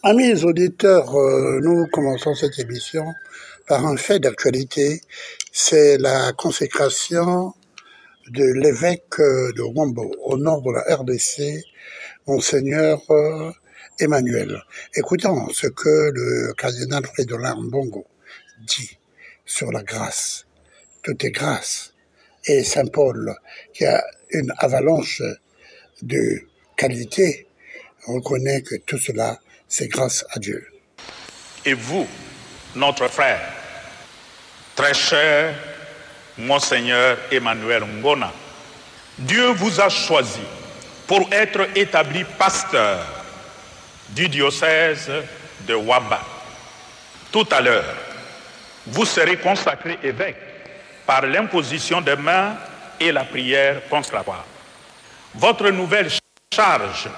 Amis auditeurs, nous commençons cette émission par un fait d'actualité. C'est la consécration de l'évêque de Wambo au nord de la RDC, Monseigneur Emmanuel. Écoutons ce que le cardinal Fridolin Mbongo dit sur la grâce. Tout est grâce. Et Saint Paul, qui a une avalanche de qualité, reconnaît que tout cela, c'est grâce à Dieu. Et vous, notre frère, très cher Monseigneur Emmanuel Ngona, Dieu vous a choisi pour être établi pasteur du diocèse de Wamba. Tout à l'heure, vous serez consacré évêque par l'imposition des mains et la prière consacratoire. Votre nouvelle charge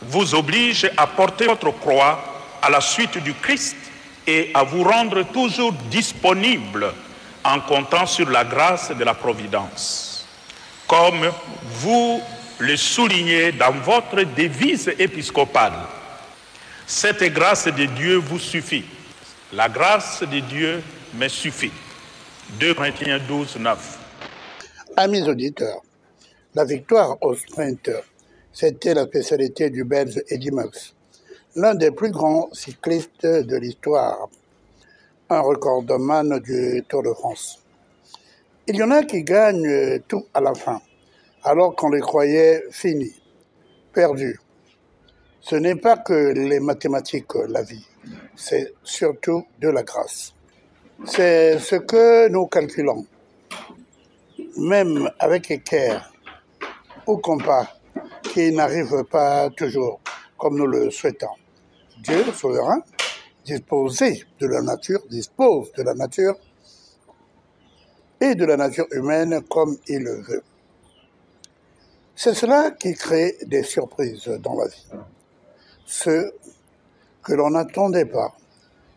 vous oblige à porter votre croix à la suite du Christ et à vous rendre toujours disponible en comptant sur la grâce de la Providence. Comme vous le soulignez dans votre devise épiscopale, cette grâce de Dieu vous suffit. La grâce de Dieu me suffit. 2 Corinthiens 12, 9. Amis auditeurs, la victoire au sprint, c'était la spécialité du Belge Eddy Merckx, l'un des plus grands cyclistes de l'histoire, un recordman du Tour de France. Il y en a qui gagnent tout à la fin, alors qu'on les croyait finis, perdus. Ce n'est pas que les mathématiques, la vie, c'est surtout de la grâce. C'est ce que nous calculons, même avec équerre ou compas, qui n'arrive pas toujours comme nous le souhaitons. Dieu, souverain, dispose de la nature et de la nature humaine comme il le veut. C'est cela qui crée des surprises dans la vie. Ceux que l'on n'attendait pas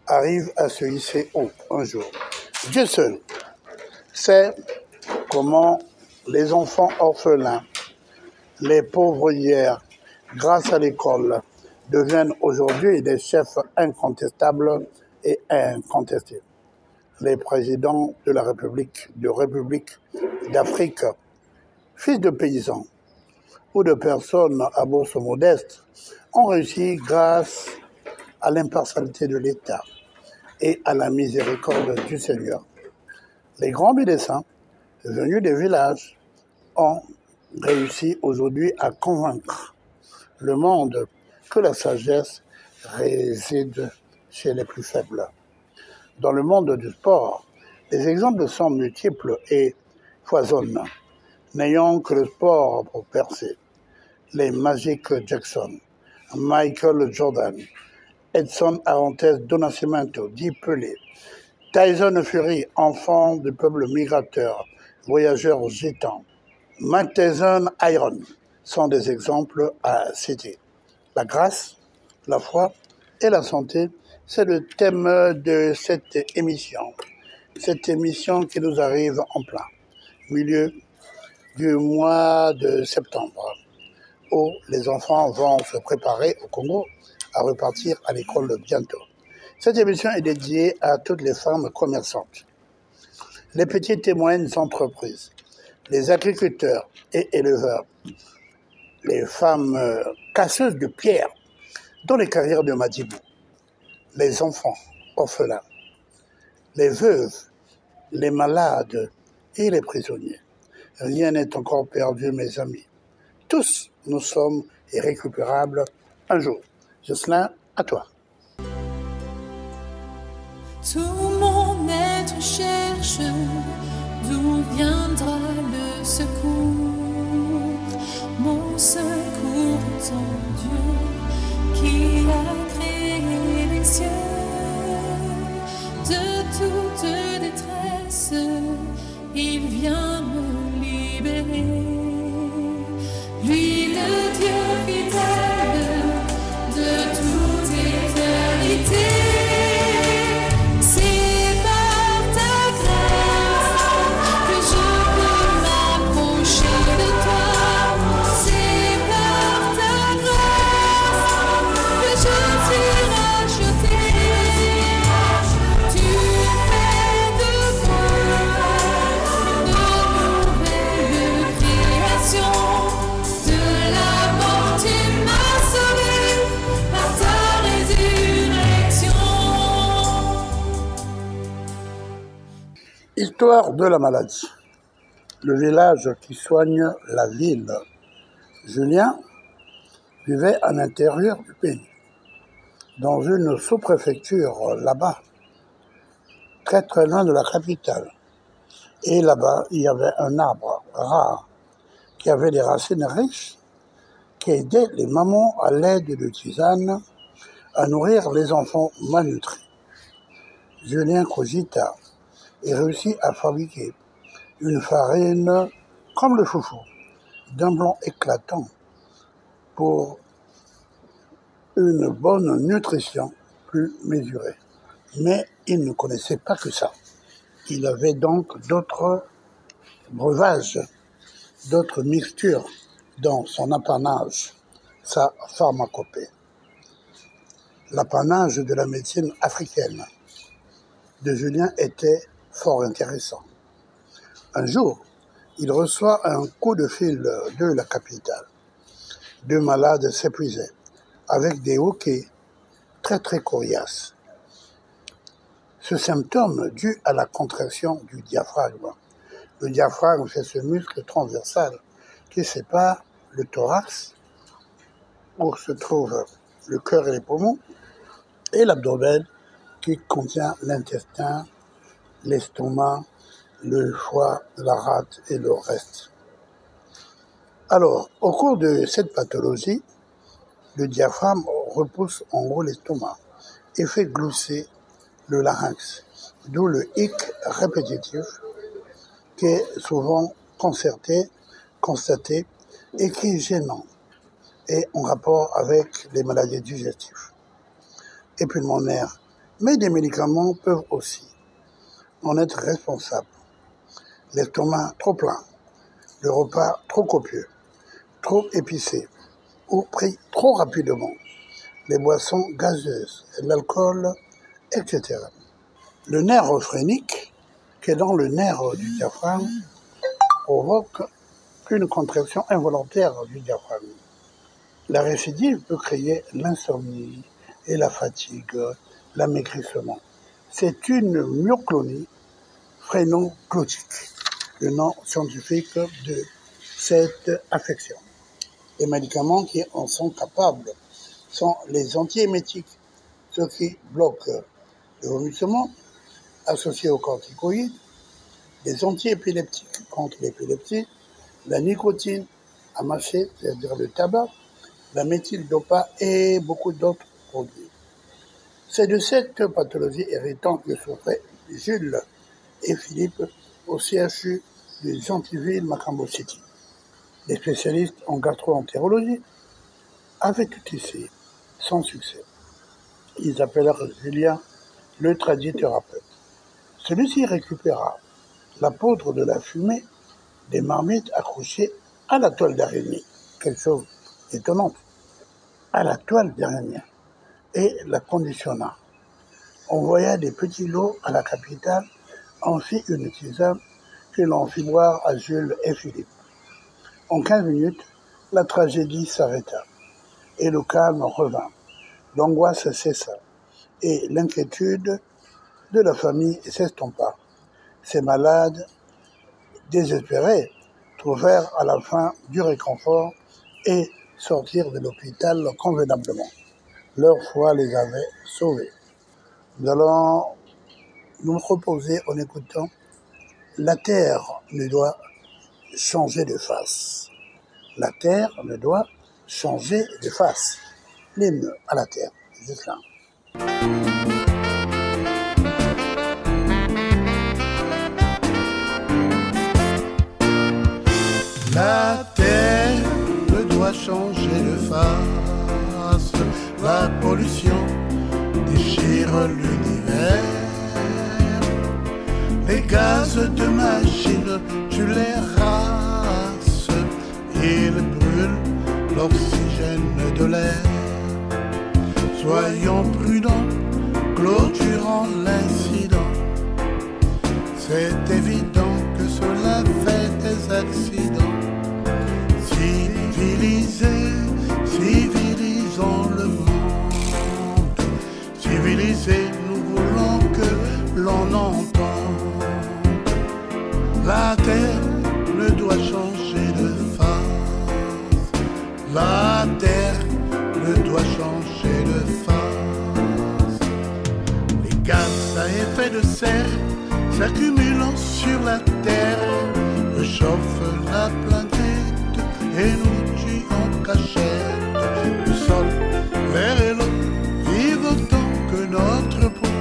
arrivent à se hisser haut un jour. Dieu seul sait comment les enfants orphelins, les pauvres hier, grâce à l'école, deviennent aujourd'hui des chefs incontestables et incontestés. Les présidents de la République d'Afrique, fils de paysans ou de personnes à bourse modeste, ont réussi grâce à l'impartialité de l'État et à la miséricorde du Seigneur. Les grands médecins venus des villages ont réussi aujourd'hui à convaincre le monde que la sagesse réside chez les plus faibles. Dans le monde du sport, les exemples sont multiples et foisonnent. N'ayant que le sport pour percer, les Magic Jackson, Michael Jordan, Edson Arantes do Nascimento, dit Pelé, Tyson Fury, enfant du peuple migrateur, voyageur gitan, Mike Tyson Iron sont des exemples à citer. La grâce, la foi et la santé, c'est le thème de cette émission. Cette émission qui nous arrive en plein milieu du mois de septembre, où les enfants vont se préparer au Congo à repartir à l'école bientôt. Cette émission est dédiée à toutes les femmes commerçantes, les petites et moyennes entreprises, les agriculteurs et éleveurs, les femmes casseuses de pierre dans les carrières de Madibou, les enfants orphelins, les veuves, les malades et les prisonniers. Rien n'est encore perdu, mes amis. Tous, nous sommes irrécupérables un jour. Jocelyn, à toi. Tout mon être cherche d'où viendra le secours. Mon secours est en Dieu qui a créé les cieux. De toute détresse, il vient me libérer. Lui, le Dieu fidèle de toute éternité. C'est par ta grâce que je peux m'approcher de toi. C'est par ta grâce L'histoire de la maladie. Le village qui soigne la ville. Julien vivait à l'intérieur du pays, dans une sous-préfecture là-bas, très très loin de la capitale. Et là-bas, il y avait un arbre rare qui avait des racines riches, qui aidait les mamans à l'aide de tisane à nourrir les enfants malnutris. Julien cogita et réussit à fabriquer une farine comme le foufou, d'un blanc éclatant pour une bonne nutrition plus mesurée. Mais il ne connaissait pas que ça. Il avait donc d'autres breuvages, d'autres mixtures dans son apanage, sa pharmacopée. L'apanage de la médecine africaine de Julien était fort intéressant. Un jour, il reçoit un coup de fil de la capitale. 2 malades s'épuisaient, avec des hoquets très très coriaces. Ce symptôme dû à la contraction du diaphragme. Le diaphragme, c'est ce muscle transversal qui sépare le thorax, où se trouvent le cœur et les poumons, et l'abdomen qui contient l'intestin, l'estomac, le foie, la rate et le reste. Alors, au cours de cette pathologie, le diaphragme repousse en haut l'estomac et fait glousser le larynx, d'où le hic répétitif qui est souvent constaté et qui est gênant et en rapport avec les maladies digestives et pulmonaires. Mais des médicaments peuvent aussi en être responsables. L'estomac trop plein, le repas trop copieux, trop épicé ou pris trop rapidement, les boissons gazeuses, l'alcool, etc. Le nerf phrénique, qui est dans le nerf du diaphragme, provoque une contraction involontaire du diaphragme. La récidive peut créer l'insomnie et la fatigue, l'amaigrissement. C'est une myoclonie phrénoglottique, le nom scientifique de cette affection. Les médicaments qui en sont capables sont les antiémétiques, ceux qui bloquent le vomissement, associés aux corticoïdes, les antiépileptiques contre l'épilepsie, la nicotine à mâcher, c'est-à-dire le tabac, la méthyldopa et beaucoup d'autres produits. C'est de cette pathologie irritante que souffraient Jules et Philippe au CHU de Gentilville-Macambo City. Les spécialistes en gastro-entérologie avaient tout essayé, sans succès. Ils appelèrent Julien le tradithérapeute. Celui-ci récupéra la poudre de la fumée des marmites accrochées à la toile d'araignée, quelque chose d'étonnant, à la toile d'araignée, et la conditionna. Envoya des petits lots à la capitale, en fit une tisane que l'on fit boire à Jules et Philippe. En 15 minutes, la tragédie s'arrêta et le calme revint. L'angoisse cessa et l'inquiétude de la famille s'estompa. Ces malades, désespérés, trouvèrent à la fin du réconfort et sortirent de l'hôpital convenablement. Leur foi les avait sauvés. Nous allons nous reposer en écoutant « La terre ne doit changer de face ». La terre ne doit changer de face. L'hymne à la terre, juste là. La terre ne doit changer de face. La pollution déchire l'univers. Les gaz de machines, tu les rases. Ils brûlent l'oxygène de l'air. Soyons prudents, clôturons l'incident. C'est évident que cela fait des accidents. Civilisons le monde. Civilisés, nous voulons que l'on entende. La terre ne doit changer de face. La terre ne doit changer de face. Les gaz à effet de serre s'accumulant sur la terre réchauffent la planète et nous tuent en cachette. Le sol, l'air et l'eau vivent autant que notre peau.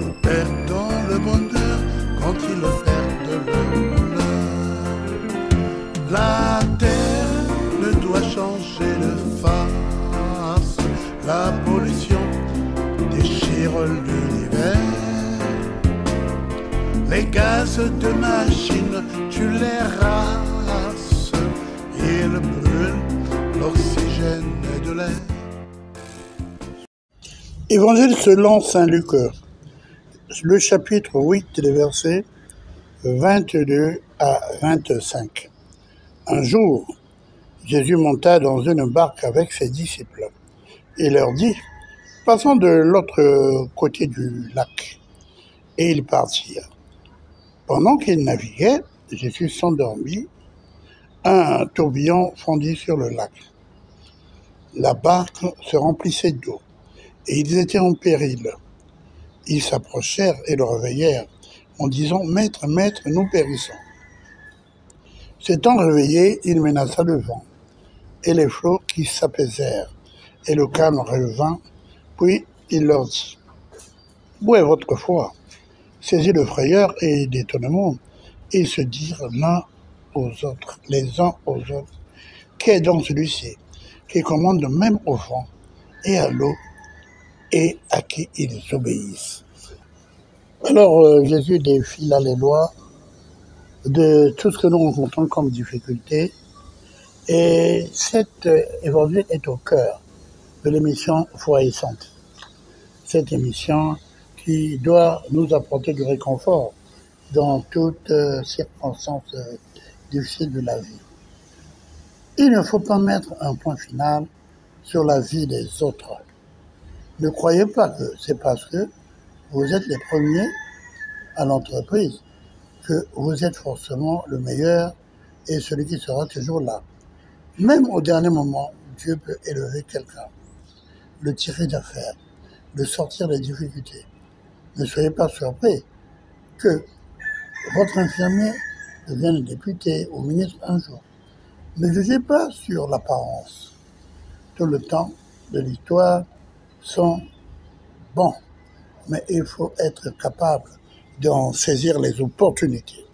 Ils perdent le bonheur quand ils perdent le bonheur. La terre ne doit changer de face. La pollution déchire l'univers. Les gaz de machine, tu les rases. Ils brûlent l'oxygène de l'air. Évangile selon saint Luc, le chapitre 8, les versets 22 à 25. Un jour, Jésus monta dans une barque avec ses disciples et leur dit, « Passons de l'autre côté du lac. » Et ils partirent. Pendant qu'ils naviguaient, Jésus s'endormit. Un tourbillon fondit sur le lac. La barque se remplissait d'eau et ils étaient en péril. Ils s'approchèrent et le réveillèrent en disant « Maître, Maître, nous périssons ». S'étant réveillé, il menaça le vent et les flots qui s'apaisèrent et le calme revint. Puis il leur dit « Où est votre foi ?» Saisis de frayeur et d'étonnement, ils se dirent l'un aux autres, les uns aux autres, « Qui est donc celui-ci qui commande même au vent et à l'eau et à qui ils obéissent ?» Alors Jésus défie là les lois de tout ce que nous rencontrons comme difficulté. Et cet évangile est au cœur de l'émission Foi et Santé. Cette émission qui doit nous apporter du réconfort dans toutes circonstances difficiles de la vie. Il ne faut pas mettre un point final sur la vie des autres. Ne croyez pas que c'est parce que vous êtes les premiers à l'entreprise que vous êtes forcément le meilleur et celui qui sera toujours là. Même au dernier moment, Dieu peut élever quelqu'un, le tirer d'affaire, le sortir des difficultés. Ne soyez pas surpris que votre infirmier devienne député ou ministre un jour. Ne jugez pas sur l'apparence. Tout le temps de l'histoire sont bons, mais il faut être capable d'en saisir les opportunités.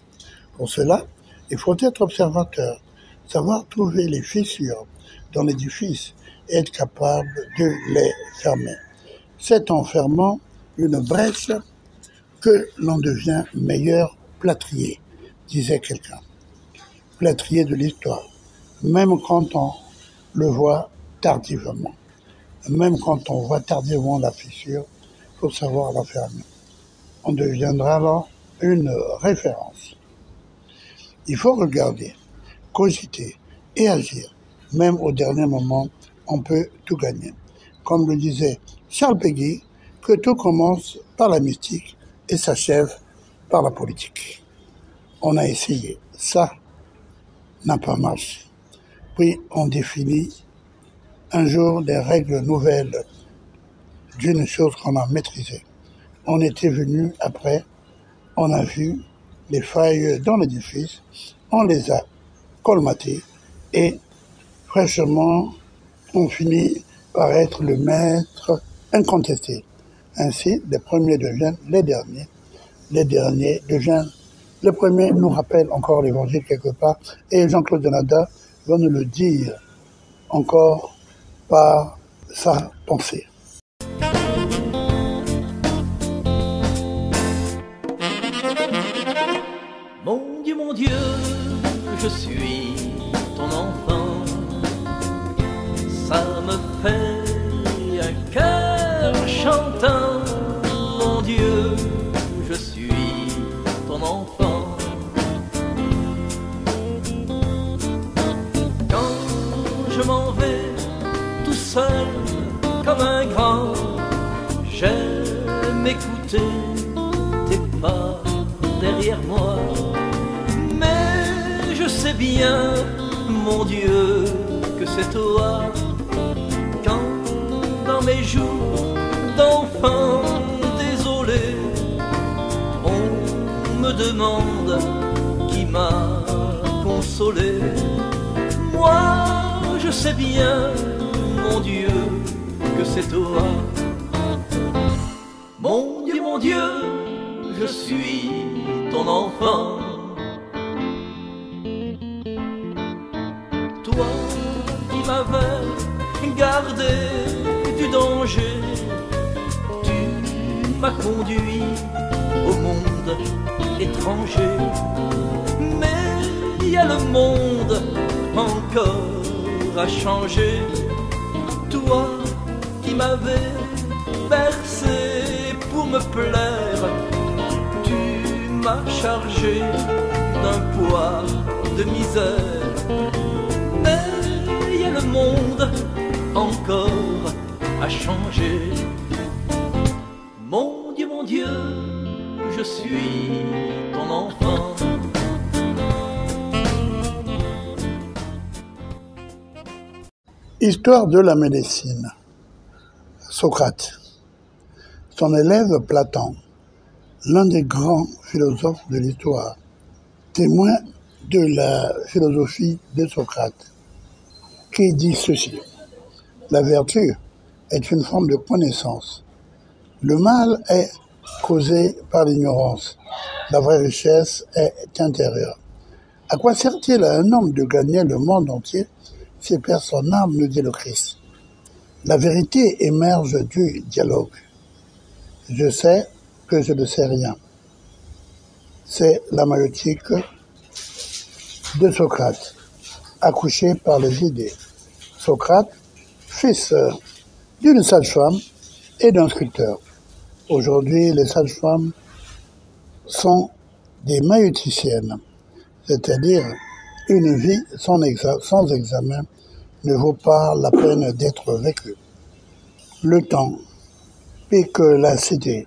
Pour cela, il faut être observateur, savoir trouver les fissures dans l'édifice et être capable de les fermer. C'est en fermant une brèche que l'on devient meilleur plâtrier, disait quelqu'un. Plâtrier de l'histoire, même quand on le voit tardivement. Même quand on voit tardivement la fissure, il faut savoir la fermer. On deviendra alors une référence. Il faut regarder, cogiter et agir. Même au dernier moment, on peut tout gagner. Comme le disait Charles Péguy, que tout commence par la mystique et s'achève par la politique. On a essayé, ça n'a pas marché. Puis on définit un jour des règles nouvelles d'une chose qu'on a maîtrisée. On était venu après, on a vu les failles dans l'édifice, on les a colmatées et fraîchement, on finit par être le maître incontesté. Ainsi, les premiers deviennent les derniers deviennent les premiers, nous rappelle encore l'évangile quelque part, et Jean-Claude Donada va nous le dire encore par sa pensée. Mon Dieu, je suis ton enfant, ça me fait un cœur chantant. Mon Dieu, je suis ton enfant. Quand je m'en vais tout seul comme un grand, j'aime écouter tes pas derrière moi. sais bien, mon Dieu, que c'est toi. Quand dans mes jours d'enfant désolé, on me demande qui m'a consolé. Moi, je sais bien, mon Dieu, que c'est toi. Mon Dieu, je suis ton enfant. Toi qui m'avais gardé du danger, tu m'as conduit au monde étranger. Mais il y a le monde encore à changer. Toi qui m'avais bercé pour me plaire, tu m'as chargé d'un poids de misère. Mais il y a le monde encore à changer. Mon Dieu, je suis ton enfant. Histoire de la médecine. Socrate. Son élève Platon, l'un des grands philosophes de l'histoire, témoin de la philosophie de Socrate, qui dit ceci: la vertu est une forme de connaissance. Le mal est causé par l'ignorance. La vraie richesse est intérieure. À quoi sert-il à un homme de gagner le monde entier si perd son âme, nous dit le Christ? La vérité émerge du dialogue. Je sais que je ne sais rien. C'est la maïeutique de Socrate, accouché par les idées. Socrate, fils d'une sage-femme et d'un sculpteur. Aujourd'hui, les sages-femmes sont des maïeuticiennes, c'est-à-dire une vie sans examen ne vaut pas la peine d'être vécue. Le temps pique la cité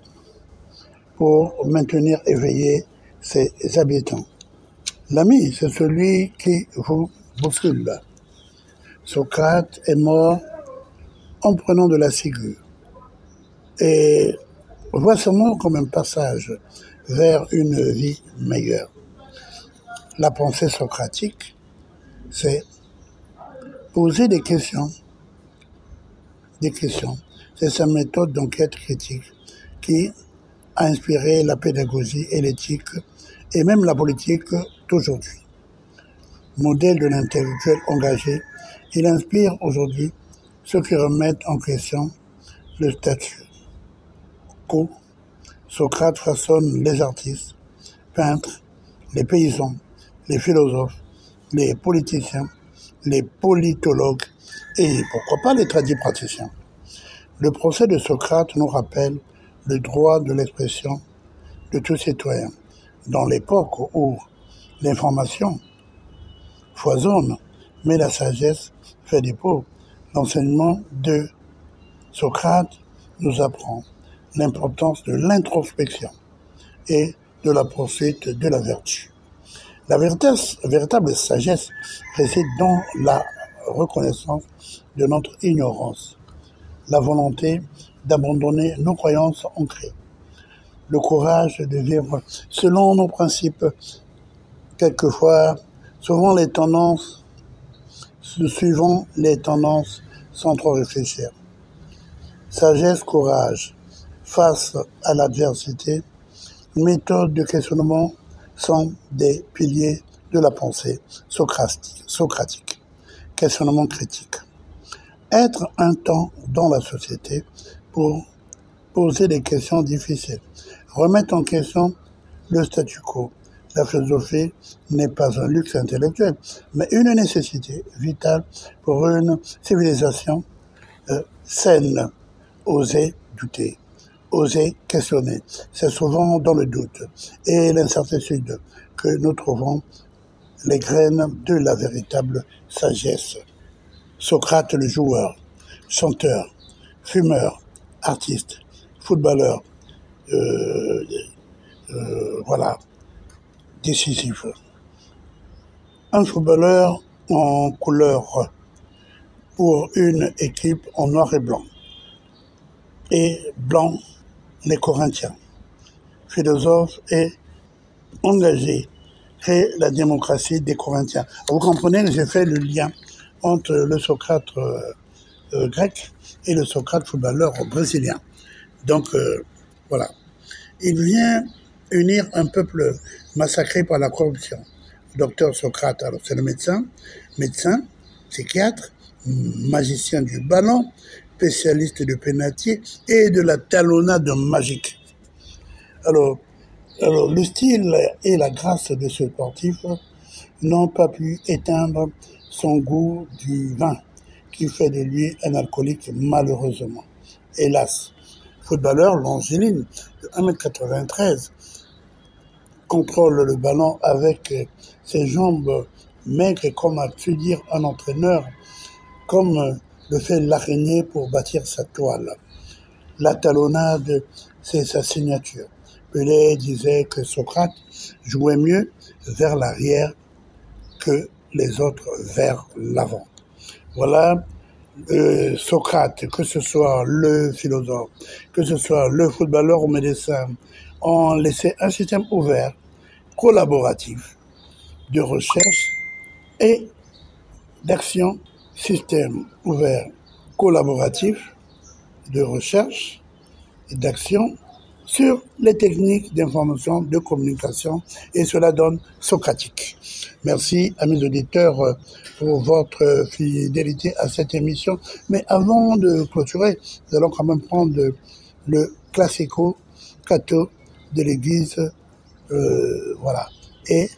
pour maintenir éveillés ses habitants. L'ami, c'est celui qui vous bouscule. Socrate est mort en prenant de la ciguë. Et on voit ce mot comme un passage vers une vie meilleure. La pensée socratique, c'est poser des questions. C'est sa méthode d'enquête critique qui a inspiré la pédagogie et l'éthique et même la politique d'aujourd'hui. Modèle de l'intellectuel engagé, il inspire aujourd'hui ceux qui remettent en question le statut quo. Socrate façonne les artistes, peintres, les paysans, les philosophes, les politiciens, les politologues et pourquoi pas les tradipraticiens. Le procès de Socrate nous rappelle le droit de l'expression de tout citoyen. Dans l'époque où l'information foisonne, mais la sagesse fait défaut, l'enseignement de Socrate nous apprend l'importance de l'introspection et de la poursuite de la vertu. La véritable sagesse réside dans la reconnaissance de notre ignorance, la volonté d'abandonner nos croyances ancrées, le courage de vivre selon nos principes. Quelquefois, suivant les tendances sans trop réfléchir. Sagesse, courage, face à l'adversité, méthode de questionnement sont des piliers de la pensée socratique. Questionnement critique. Être un temps dans la société pour poser des questions difficiles. Remettre en question le statu quo. La philosophie n'est pas un luxe intellectuel, mais une nécessité vitale pour une civilisation saine. Oser douter, oser questionner. C'est souvent dans le doute et l'incertitude que nous trouvons les graines de la véritable sagesse. Socrate le joueur, chanteur, fumeur, artiste, footballeur, voilà, décisif. un footballeur en couleur pour une équipe en noir et blanc. Et blanc, les Corinthiens. Philosophe et engagé, crée la démocratie des Corinthiens. Vous comprenez que j'ai fait le lien entre le Socrate grec et le Socrate footballeur brésilien. Donc, voilà. Il vient unir un peuple massacré par la corruption. Docteur Socrate, alors c'est le médecin, psychiatre, magicien du ballon, spécialiste du pénalty et de la talonnade magique. Alors, le style et la grâce de ce sportif n'ont pas pu éteindre son goût du vin, qui fait de lui un alcoolique malheureusement. Hélas, footballeur longiligne de 1m93, contrôle le ballon avec ses jambes maigres comme a pu dire un entraîneur, comme le fait l'araignée pour bâtir sa toile. La talonnade, c'est sa signature. Pelé disait que Socrate jouait mieux vers l'arrière que les autres vers l'avant. Voilà, Socrate, que ce soit le philosophe, que ce soit le footballeur ou médecin, ont laissé un système ouvert, collaboratif, de recherche et d'action. Système ouvert, collaboratif, de recherche et d'action sur les techniques d'information, de communication, et cela donne socratique. Merci, amis auditeurs, pour votre fidélité à cette émission. Mais avant de clôturer, nous allons quand même prendre le classico catho de l'Église, voilà, et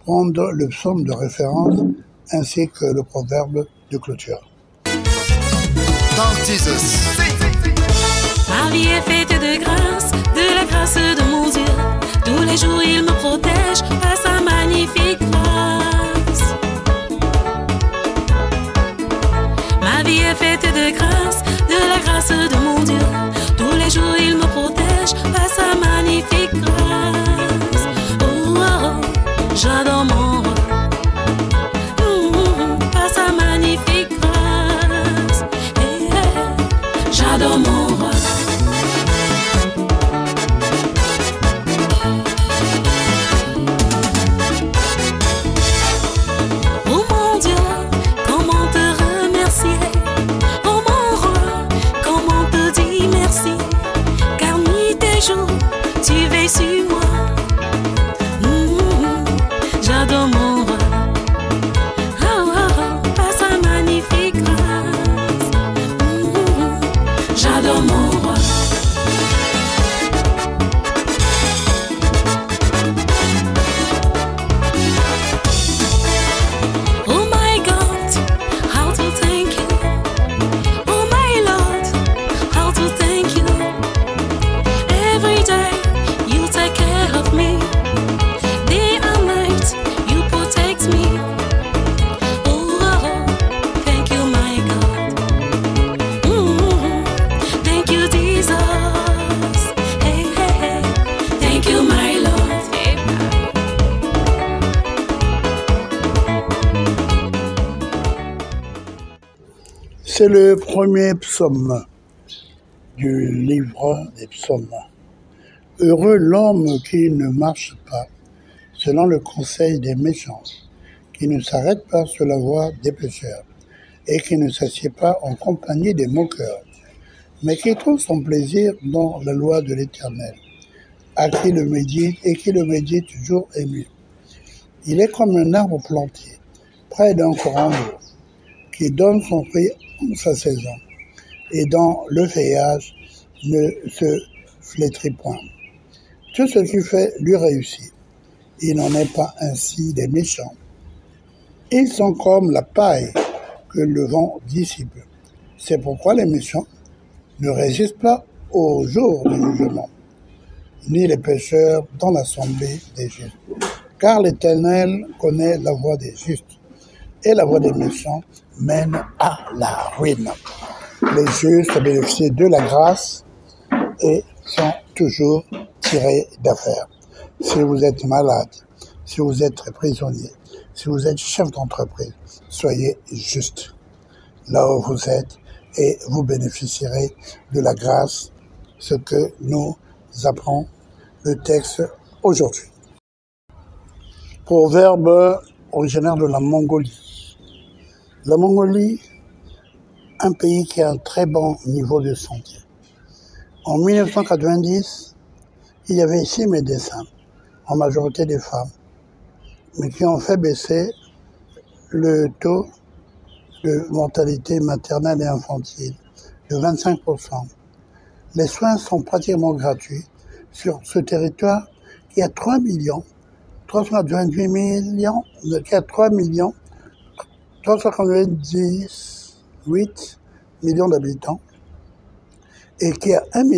prendre le psaume de référence ainsi que le proverbe de clôture. Ma vie est faite de grâce, de la grâce de mon Dieu. Tous les jours il me protège par sa magnifique grâce. Ma vie est faite de grâce, de la grâce de mon Dieu. Tous les jours il me protège par sa magnifique grâce. Oh, oh, oh, j'adore mon roi. Par sa magnifique grâce. Hey, hey, j'adore mon roi. Tu veilles sur moi, j'adore mon roi, oh, oh, oh, par sa magnifique grâce, j'adore mon roi. Oh my God, how to thank you, oh my Lord, how to thank you. Every day you take care of me, day and night you protect me. Oh, oh, thank you my God. Thank you Jesus. Hey, hey, hey. Thank you my Lord. C'est le premier psaume du livre des psaumes. Heureux l'homme qui ne marche pas selon le conseil des méchants, qui ne s'arrête pas sur la voie des pécheurs, et qui ne s'assied pas en compagnie des moqueurs, mais qui trouve son plaisir dans la loi de l'Éternel, à qui le médite et qui le médite jour et nuit. Il est comme un arbre planté près d'un courant d'eau, qui donne son fruit en sa saison, et dont le feuillage ne se flétrit point. Tout ce qu'il fait lui réussit. Il n'en est pas ainsi des méchants. Ils sont comme la paille que le vent dissipe. C'est pourquoi les méchants ne résistent pas au jour du jugement, ni les pécheurs dans l'assemblée des justes. Car l'Éternel connaît la voie des justes, et la voie des méchants mène à la ruine. Les justes bénéficient de la grâce et sont toujours tirés d'affaire. Si vous êtes malade, si vous êtes prisonnier, Si vous êtes chef d'entreprise, soyez juste là où vous êtes et vous bénéficierez de la grâce, ce que nous apprend le texte aujourd'hui. Proverbe originaire de la Mongolie. La Mongolie, un pays qui a un très bon niveau de santé. En 1990, il y avait 6 médecins, en majorité des femmes, mais qui ont fait baisser le taux de mortalité maternelle et infantile de 25%. Les soins sont pratiquement gratuits sur ce territoire qui a 3 millions 398 millions, qui a 398 millions d'habitants et qui a 1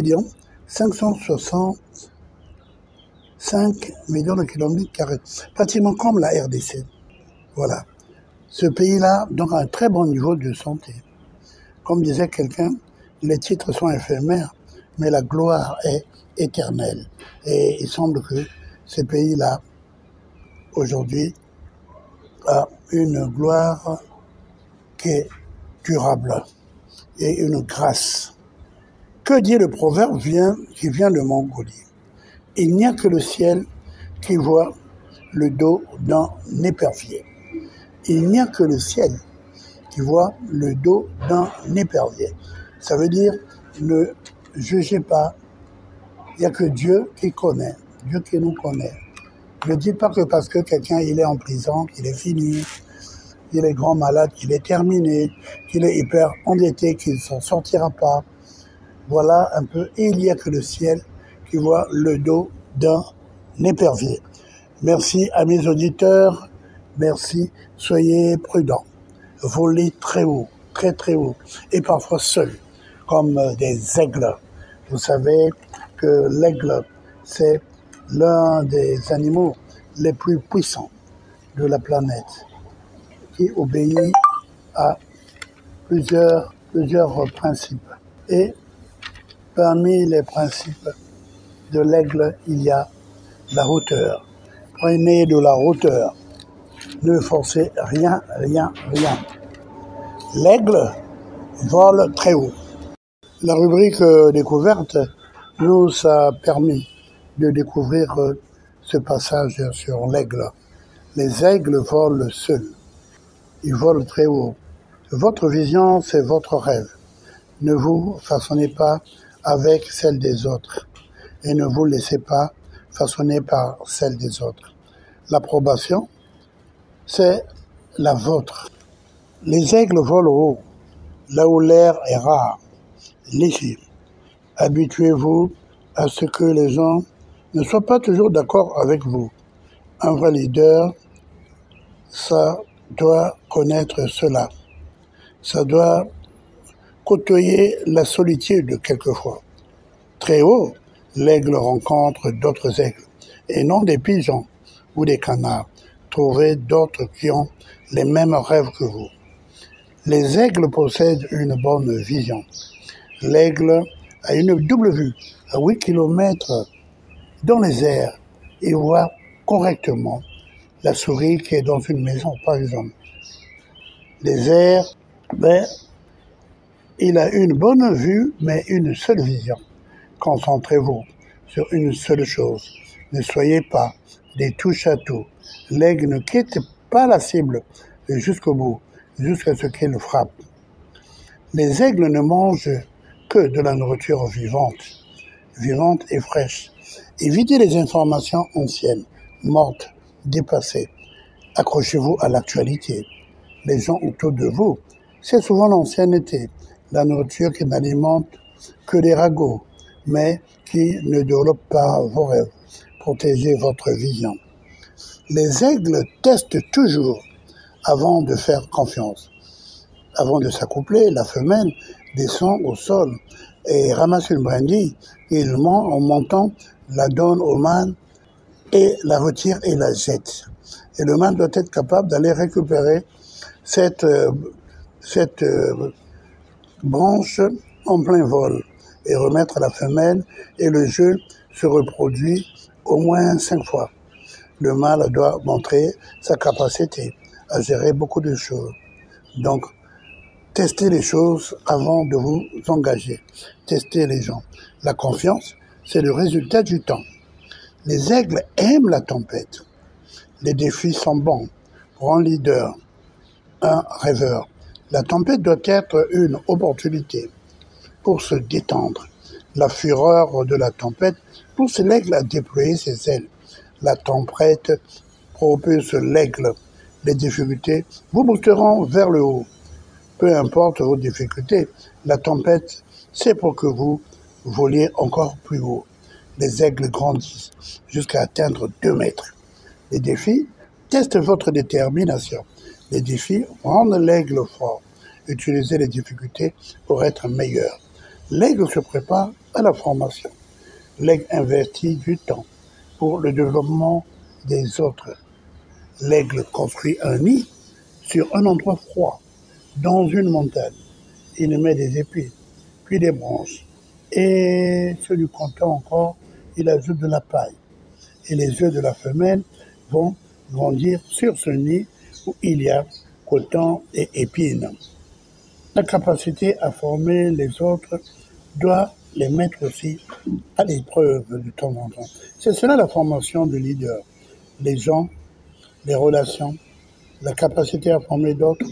565 millions de kilomètres carrés, pratiquement comme la RDC. Voilà. Ce pays-là donc a un très bon niveau de santé. Comme disait quelqu'un, les titres sont éphémères, mais la gloire est éternelle. Et il semble que ce pays-là, aujourd'hui, a une gloire qui est durable et une grâce. Que dit le proverbe qui vient de Mongolie? Il n'y a que le ciel qui voit le dos d'un épervier. Il n'y a que le ciel qui voit le dos d'un épervier. Ça veut dire, ne jugez pas. Il n'y a que Dieu qui connaît, Dieu qui nous connaît. Ne dites pas que parce que quelqu'un il est en prison, qu'il est fini, qu'il est grand malade, qu'il est terminé, qu'il est hyper endetté, qu'il ne s'en sortira pas. Voilà un peu. Et il n'y a que le ciel qui voit le dos d'un épervier. Merci à mes auditeurs. Merci. Soyez prudents. Volez très haut, très très haut. Et parfois seuls, comme des aigles. Vous savez que l'aigle, c'est l'un des animaux les plus puissants de la planète, qui obéit à plusieurs principes. Et parmi les principes de l'aigle, il y a la hauteur. Prenez de la hauteur. Ne forcez rien. L'aigle vole très haut. La rubrique découverte nous a permis de découvrir ce passage sur l'aigle. Les aigles volent seuls. Ils volent très haut. Votre vision, c'est votre rêve. Ne vous façonnez pas avec celle des autres et ne vous laissez pas façonner par celle des autres. L'approbation, c'est la vôtre. Les aigles volent haut, là où l'air est rare, léger. Habituez-vous à ce que les gens ne soient pas toujours d'accord avec vous. Un vrai leader, ça doit connaître cela. Ça doit côtoyer la solitude quelquefois. Très haut, l'aigle rencontre d'autres aigles, et non des pigeons ou des canards. Trouvez d'autres qui ont les mêmes rêves que vous. Les aigles possèdent une bonne vision. L'aigle a une double vue, à 8 km dans les airs. Il voit correctement la souris qui est dans une maison, par exemple. Les airs, il a une bonne vue, mais une seule vision. Concentrez-vous sur une seule chose. Ne soyez pas des touche-à-tout. L'aigle ne quitte pas la cible jusqu'au bout, jusqu'à ce qu'il frappe. Les aigles ne mangent que de la nourriture vivante et fraîche. Évitez les informations anciennes, mortes, dépassées. Accrochez-vous à l'actualité. Les gens autour de vous, c'est souvent l'ancienneté, la nourriture qui n'alimente que des ragots, mais qui ne développe pas vos rêves. Protégez votre vision. Les aigles testent toujours avant de faire confiance. Avant de s'accoupler, la femelle descend au sol et ramasse une brindille. Il ment en montant, la donne au mâle et la retire et la jette. Et le mâle doit être capable d'aller récupérer cette branche en plein vol et remettre à la femelle, et le jeu se reproduit au moins 5 fois. Le mâle doit montrer sa capacité à gérer beaucoup de choses. Donc, testez les choses avant de vous engager. Testez les gens. La confiance, c'est le résultat du temps. Les aigles aiment la tempête. Les défis sont bons pour un leader, un rêveur. La tempête doit être une opportunité pour se détendre. La fureur de la tempête pousse l'aigle à déployer ses ailes. La tempête propulse l'aigle. Les difficultés vous boosteront vers le haut. Peu importe vos difficultés, la tempête, c'est pour que vous voliez encore plus haut. Les aigles grandissent jusqu'à atteindre 2 mètres. Les défis testent votre détermination. Les défis rendent l'aigle fort. Utilisez les difficultés pour être meilleur. L'aigle se prépare à la formation. L'aigle investit du temps pour le développement des autres. L'aigle construit un nid sur un endroit froid, dans une montagne. Il met des épis, puis des branches. Et celui comptant encore, il ajoute de la paille. Et les œufs de la femelle vont grandir sur ce nid où il y a coton et épines. La capacité à former les autres doit les mettre aussi à l'épreuve de temps en temps. C'est cela la formation du leader. Les gens, les relations, la capacité à former d'autres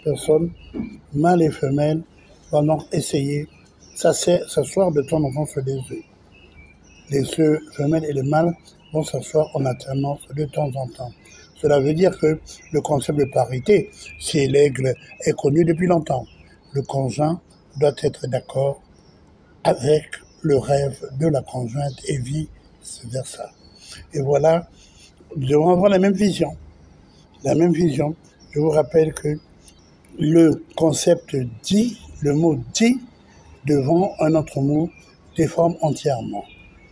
personnes, mâles et femelles, vont donc essayer s'asseoir de temps en temps sur les œufs. Les œufs femelles et les mâles vont s'asseoir en alternance de temps en temps. Cela veut dire que le concept de parité, si l'aigle est connu depuis longtemps, le conjoint doit être d'accord avec le rêve de la conjointe et vice-versa. Et voilà, nous devons avoir la même vision. La même vision. Je vous rappelle que le concept dit, le mot dit, devant un autre mot, déforme entièrement.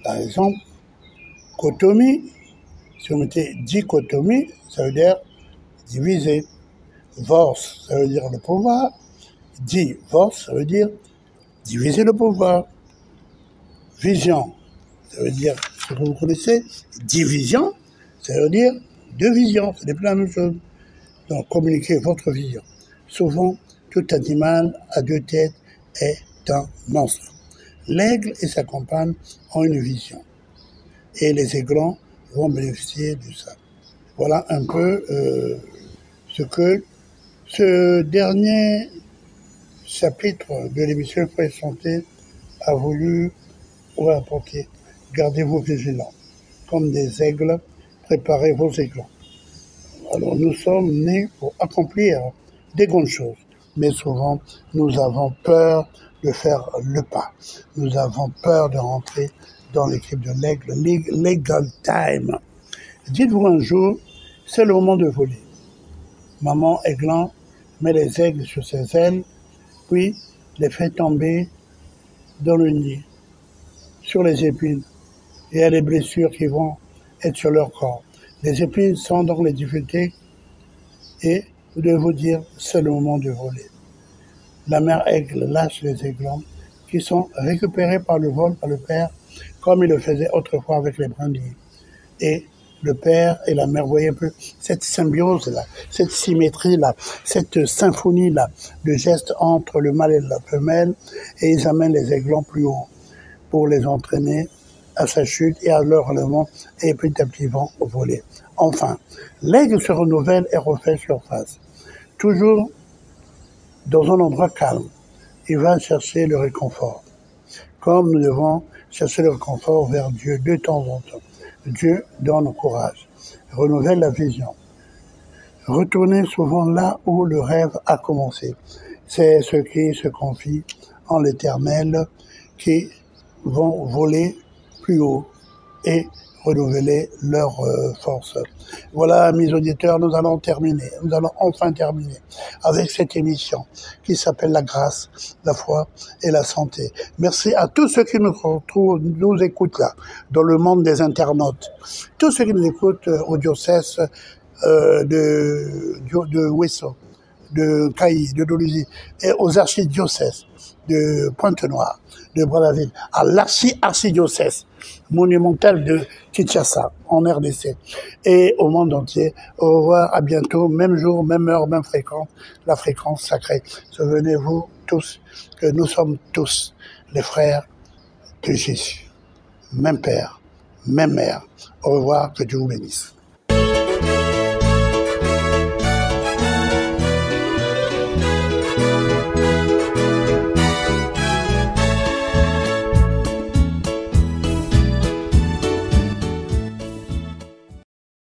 Par exemple, cotomie, si vous mettez dichotomie, ça veut dire diviser. Vorce, ça veut dire le pouvoir. Divorce, ça veut dire diviser le pouvoir. Vision, ça veut dire ce que vous connaissez. Division, ça veut dire deux visions. Ce n'est plus la même chose. Donc, communiquez votre vision. Souvent, tout animal à 2 têtes est un monstre. L'aigle et sa compagne ont une vision. Et les aiglons vont bénéficier de ça. Voilà un peu ce que ce dernier chapitre de l'émission Foi et Santé a voulu vous apporter. Gardez-vous vigilants. Comme des aigles, préparez vos aiglons. Alors nous sommes nés pour accomplir des grandes choses. Mais souvent, nous avons peur de faire le pas. Nous avons peur de rentrer dans l'équipe de l'aigle, l'Eagle Time. Dites-vous un jour, c'est le moment de voler. Maman aiglon met les aigles sur ses ailes, puis les fait tomber dans le nid, sur les épines. Et il y a des blessures qui vont être sur leur corps. Les épines sont dans les difficultés et vous devez vous dire, c'est le moment de voler. La mère aigle lâche les aiglons qui sont récupérés par le vol, par le père, comme il le faisait autrefois avec les brindilles. Et le père et la mère, vous voyez un peu cette symbiose-là, cette symétrie-là, cette symphonie-là, de gestes entre le mâle et la femelle, et ils amènent les aiglons plus haut pour les entraîner à sa chute et à leur relèvement, et petit à petit vont voler. Enfin, l'aigle se renouvelle et refait surface. Toujours dans un endroit calme, il va chercher le réconfort. Comme nous devons chercher le réconfort vers Dieu de temps en temps. Dieu donne courage, renouvelle la vision. Retournez souvent là où le rêve a commencé. C'est ceux qui se confient en l'Éternel qui vont voler plus haut et renouveler leur force. Voilà, mes auditeurs, nous allons enfin terminer avec cette émission qui s'appelle La grâce, la foi et la santé. Merci à tous ceux qui nous écoutent là, dans le monde des internautes. Tous ceux qui nous écoutent au diocèse de Ouesso. de Cailly, de Doluzy, et aux archidiocèses de Pointe-Noire, de Brazzaville, à l'archidiocèse monumental de Kinshasa, en RDC, et au monde entier. Au revoir, à bientôt, même jour, même heure, même fréquence, la fréquence sacrée. Souvenez-vous tous que nous sommes tous les frères de Jésus. Même père, même mère. Au revoir, que Dieu vous bénisse.